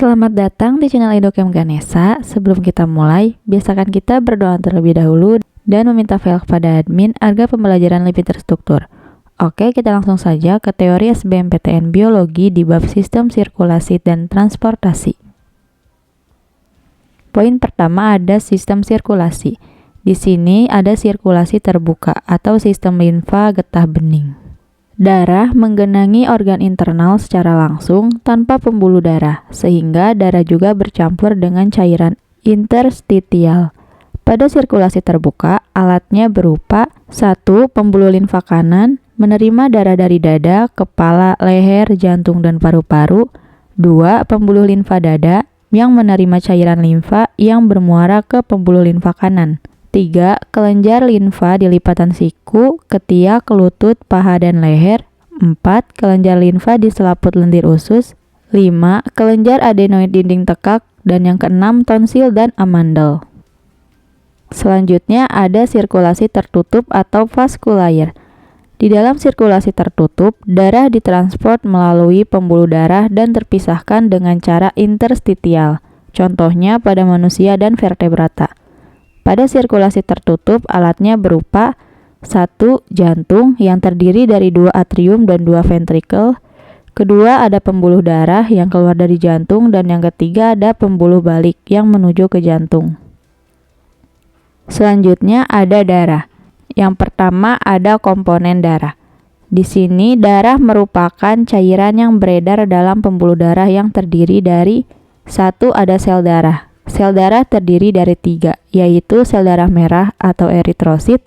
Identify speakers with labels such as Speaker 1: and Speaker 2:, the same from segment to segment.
Speaker 1: Selamat datang di channel Edochem Ganesha. Sebelum kita mulai, biasakan kita berdoa terlebih dahulu dan meminta file kepada admin agar pembelajaran lebih terstruktur. Oke, kita langsung saja ke teori SBMPTN Biologi di bab sistem sirkulasi dan transportasi. Poin pertama ada sistem sirkulasi. Di sini ada sirkulasi terbuka atau sistem limfa getah bening. Darah menggenangi organ internal secara langsung tanpa pembuluh darah, sehingga darah juga bercampur dengan cairan interstitial. Pada sirkulasi terbuka, alatnya berupa 1. Pembuluh limfa kanan, menerima darah dari dada, kepala, leher, jantung, dan paru-paru. 2. Pembuluh limfa dada, yang menerima cairan limfa yang bermuara ke pembuluh limfa kanan. 3. Kelenjar limfa di lipatan siku, ketiak, lutut, paha, dan leher. 4. Kelenjar limfa di selaput lendir usus. 5. Kelenjar adenoid dinding tekak. Dan yang keenam, tonsil dan amandel. Selanjutnya ada sirkulasi tertutup atau vaskulair. Di dalam sirkulasi tertutup, darah ditransport melalui pembuluh darah dan terpisahkan dengan cara interstitial. Contohnya pada manusia dan vertebrata. Pada sirkulasi tertutup, alatnya berupa 1. Jantung yang terdiri dari 2 atrium dan 2 ventrikel. Kedua, ada pembuluh darah yang keluar dari jantung, dan yang ketiga ada pembuluh balik yang menuju ke jantung. Selanjutnya ada darah. Yang pertama ada komponen darah. Di sini darah merupakan cairan yang beredar dalam pembuluh darah yang terdiri dari 1. Ada sel darah. Sel darah terdiri dari 3, yaitu sel darah merah atau eritrosit,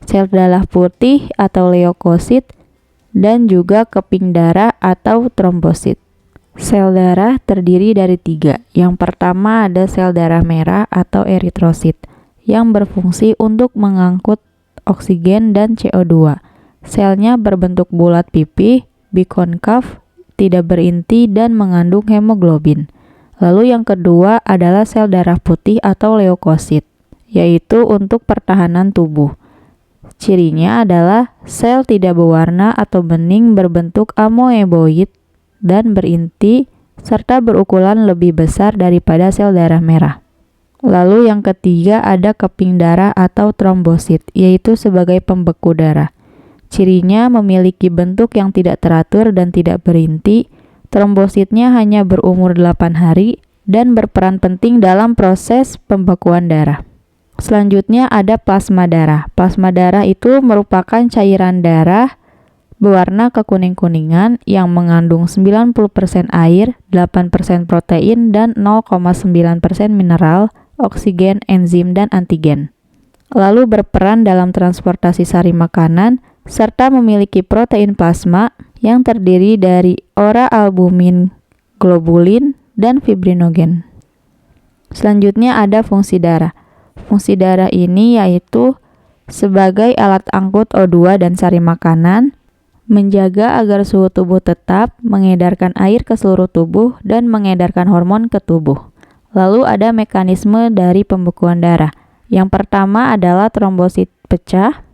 Speaker 1: sel darah putih atau leukosit, dan juga keping darah atau trombosit. Sel darah terdiri dari 3. Yang pertama ada sel darah merah atau eritrosit, yang berfungsi untuk mengangkut oksigen dan CO2. Selnya berbentuk bulat pipih, bikonkav, tidak berinti, dan mengandung hemoglobin. Lalu yang kedua adalah sel darah putih atau leukosit, yaitu untuk pertahanan tubuh. Cirinya adalah sel tidak berwarna atau bening berbentuk amoeboid dan berinti serta berukuran lebih besar daripada sel darah merah. Lalu yang ketiga ada keping darah atau trombosit, yaitu sebagai pembeku darah. Cirinya memiliki bentuk yang tidak teratur dan tidak berinti. Trombositnya hanya berumur 8 hari dan berperan penting dalam proses pembekuan darah. Selanjutnya ada plasma darah. Plasma darah itu merupakan cairan darah berwarna kekuning-kuningan yang mengandung 90% air, 8% protein, dan 0,9% mineral, oksigen, enzim, dan antigen. Lalu berperan dalam transportasi sari makanan, serta memiliki protein plasma yang terdiri dari ora albumin, globulin, dan fibrinogen. Selanjutnya ada fungsi darah. Fungsi darah ini yaitu sebagai alat angkut O2 dan sari makanan, menjaga agar suhu tubuh tetap, mengedarkan air ke seluruh tubuh, dan mengedarkan hormon ke tubuh. Lalu ada mekanisme dari pembekuan darah. Yang pertama adalah trombosit pecah,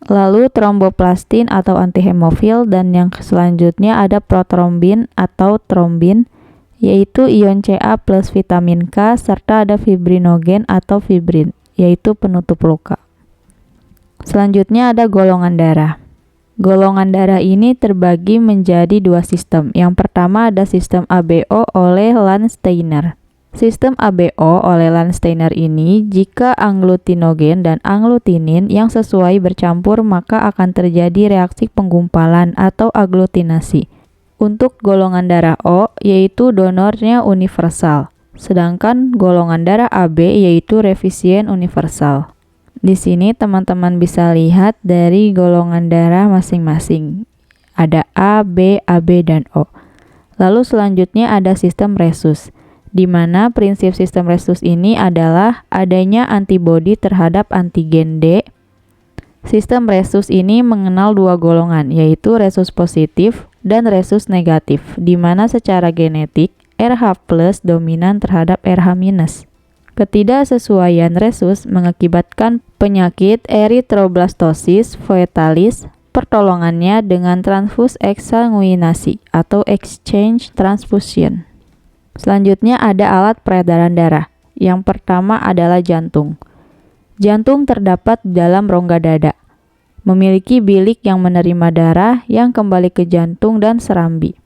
Speaker 1: lalu tromboplastin atau antihemofil, dan yang selanjutnya ada protrombin atau trombin, yaitu ion Ca plus vitamin K, serta ada fibrinogen atau fibrin, yaitu penutup luka. Selanjutnya ada golongan darah. Golongan darah ini terbagi menjadi 2 sistem. Yang pertama ada sistem ABO oleh Landsteiner. Sistem ABO oleh Landsteiner ini, jika agglutinogen dan agglutinin yang sesuai bercampur, maka akan terjadi reaksi penggumpalan atau agglutinasi. Untuk golongan darah O, yaitu donornya universal, sedangkan golongan darah AB yaitu refisien universal. Di sini teman-teman bisa lihat dari golongan darah masing-masing. Ada A, B, AB, dan O. Lalu selanjutnya ada sistem rhesus, di mana prinsip sistem rhesus ini adalah adanya antibodi terhadap antigen D. Sistem rhesus ini mengenal 2 golongan, yaitu rhesus positif dan rhesus negatif, di mana secara genetik RH+ dominan terhadap RH-. Ketidaksesuaian rhesus mengakibatkan penyakit erythroblastosis fetalis. Pertolongannya dengan transfus eksanguinasi atau exchange transfusion. Selanjutnya ada alat peredaran darah. Yang pertama adalah jantung. Jantung terdapat di dalam rongga dada, memiliki bilik yang menerima darah yang kembali ke jantung dan serambi,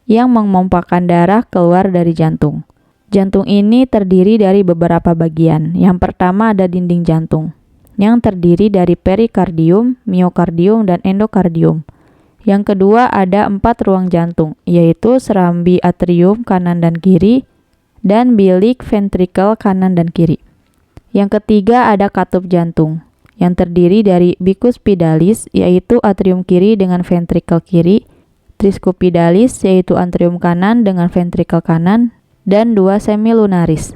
Speaker 1: yang memompakan darah keluar dari jantung. Jantung ini terdiri dari beberapa bagian. Yang pertama ada dinding jantung, yang terdiri dari perikardium, miokardium, dan endokardium. Yang kedua ada 4 ruang jantung, yaitu serambi atrium kanan dan kiri, dan bilik ventrikel kanan dan kiri. Yang ketiga ada katup jantung, yang terdiri dari bicuspidalis, yaitu atrium kiri dengan ventrikel kiri, triscupidalis, yaitu atrium kanan dengan ventrikel kanan, dan 2 semilunaris,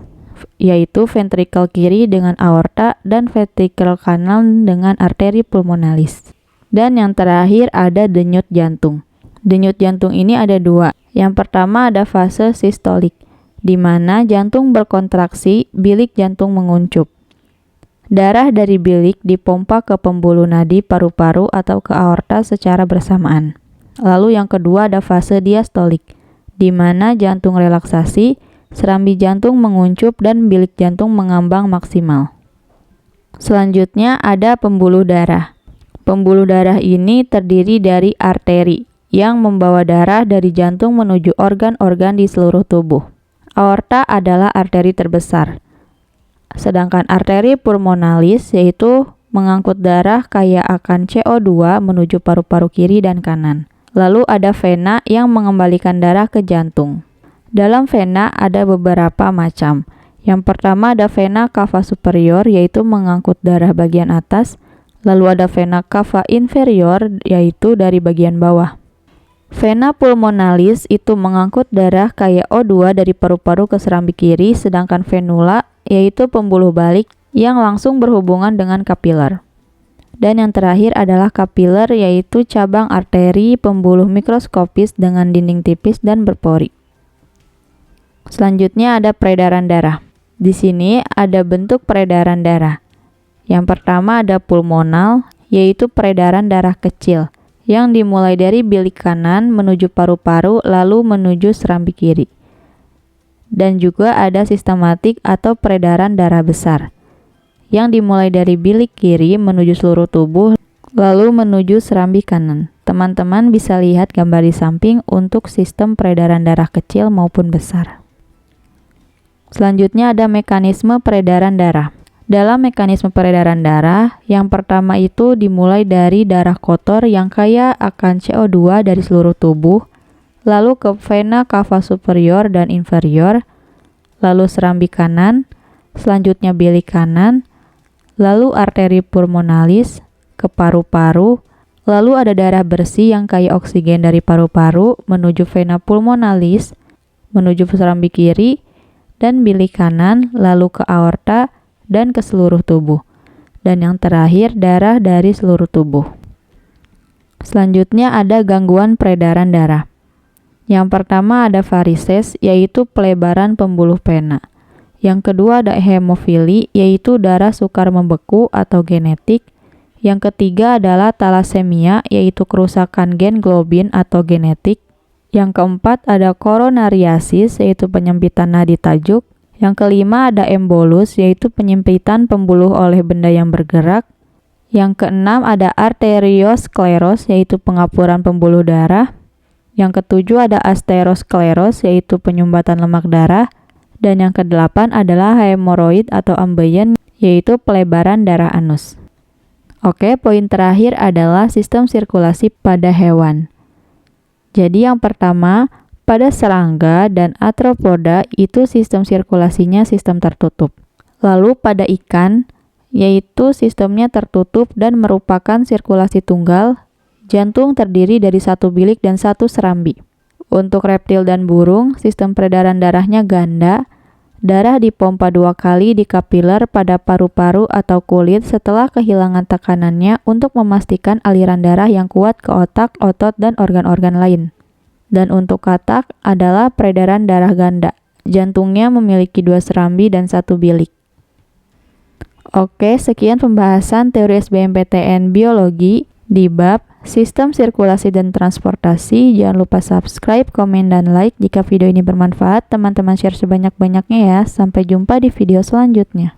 Speaker 1: yaitu ventrikel kiri dengan aorta dan ventrikel kanan dengan arteri pulmonalis. Dan yang terakhir ada denyut jantung. Denyut jantung ini ada 2. Yang pertama ada fase sistolik, di mana jantung berkontraksi, bilik jantung menguncup. Darah dari bilik dipompa ke pembuluh nadi paru-paru atau ke aorta secara bersamaan. Lalu yang kedua ada fase diastolik, di mana jantung relaksasi, serambi jantung menguncup dan bilik jantung mengambang maksimal. Selanjutnya ada pembuluh darah. Pembuluh darah ini terdiri dari arteri yang membawa darah dari jantung menuju organ-organ di seluruh tubuh. Aorta adalah arteri terbesar. Sedangkan arteri pulmonalis yaitu mengangkut darah kaya akan CO2 menuju paru-paru kiri dan kanan. Lalu ada vena yang mengembalikan darah ke jantung. Dalam vena ada beberapa macam. Yang pertama ada vena cava superior, yaitu mengangkut darah bagian atas. Lalu ada vena cava inferior, yaitu dari bagian bawah. Vena pulmonalis itu mengangkut darah kaya O2 dari paru-paru ke serambi kiri, sedangkan venula yaitu pembuluh balik yang langsung berhubungan dengan kapiler. Dan yang terakhir adalah kapiler, yaitu cabang arteri pembuluh mikroskopis dengan dinding tipis dan berpori. Selanjutnya ada peredaran darah. Di sini ada bentuk peredaran darah. Yang pertama ada pulmonal, yaitu peredaran darah kecil, yang dimulai dari bilik kanan menuju paru-paru lalu menuju serambi kiri. Dan juga ada sistematik atau peredaran darah besar, yang dimulai dari bilik kiri menuju seluruh tubuh lalu menuju serambi kanan. Teman-teman bisa lihat gambar di samping untuk sistem peredaran darah kecil maupun besar. Selanjutnya ada mekanisme peredaran darah. Dalam mekanisme peredaran darah, yang pertama itu dimulai dari darah kotor yang kaya akan CO2 dari seluruh tubuh, lalu ke vena cava superior dan inferior, lalu serambi kanan, selanjutnya bilik kanan, lalu arteri pulmonalis, ke paru-paru, lalu ada darah bersih yang kaya oksigen dari paru-paru menuju vena pulmonalis, menuju serambi kiri, dan bilik kanan, lalu ke aorta, dan ke seluruh tubuh. Dan yang terakhir, darah dari seluruh tubuh. Selanjutnya ada gangguan peredaran darah. Yang pertama ada varises, yaitu pelebaran pembuluh vena. Yang kedua ada hemofili, yaitu darah sukar membeku atau genetik. Yang ketiga adalah talasemia, yaitu kerusakan gen globin atau genetik. Yang keempat ada koronariasis, yaitu penyempitan nadi tajuk. Yang kelima ada embolus, yaitu penyempitan pembuluh oleh benda yang bergerak. Yang keenam ada arterioskleros, yaitu pengapuran pembuluh darah. Yang ketujuh ada asteroskleros, yaitu penyumbatan lemak darah. Dan yang kedelapan adalah hemoroid atau ambeien, yaitu pelebaran darah anus. Oke, poin terakhir adalah sistem sirkulasi pada hewan. Jadi yang pertama, pada serangga dan arthropoda itu sistem sirkulasinya sistem tertutup. Lalu pada ikan, yaitu sistemnya tertutup dan merupakan sirkulasi tunggal, jantung terdiri dari 1 bilik dan 1 serambi. Untuk reptil dan burung, sistem peredaran darahnya ganda. Darah dipompa 2 kali di kapiler pada paru-paru atau kulit setelah kehilangan tekanannya untuk memastikan aliran darah yang kuat ke otak, otot, dan organ-organ lain. Dan untuk katak adalah peredaran darah ganda. Jantungnya memiliki 2 serambi dan 1 bilik. Oke, sekian pembahasan teori SBMPTN biologi di bab sistem sirkulasi dan transportasi. Jangan lupa subscribe, komen, dan like. Jika video ini bermanfaat, teman-teman share sebanyak-banyaknya ya. Sampai jumpa di video selanjutnya.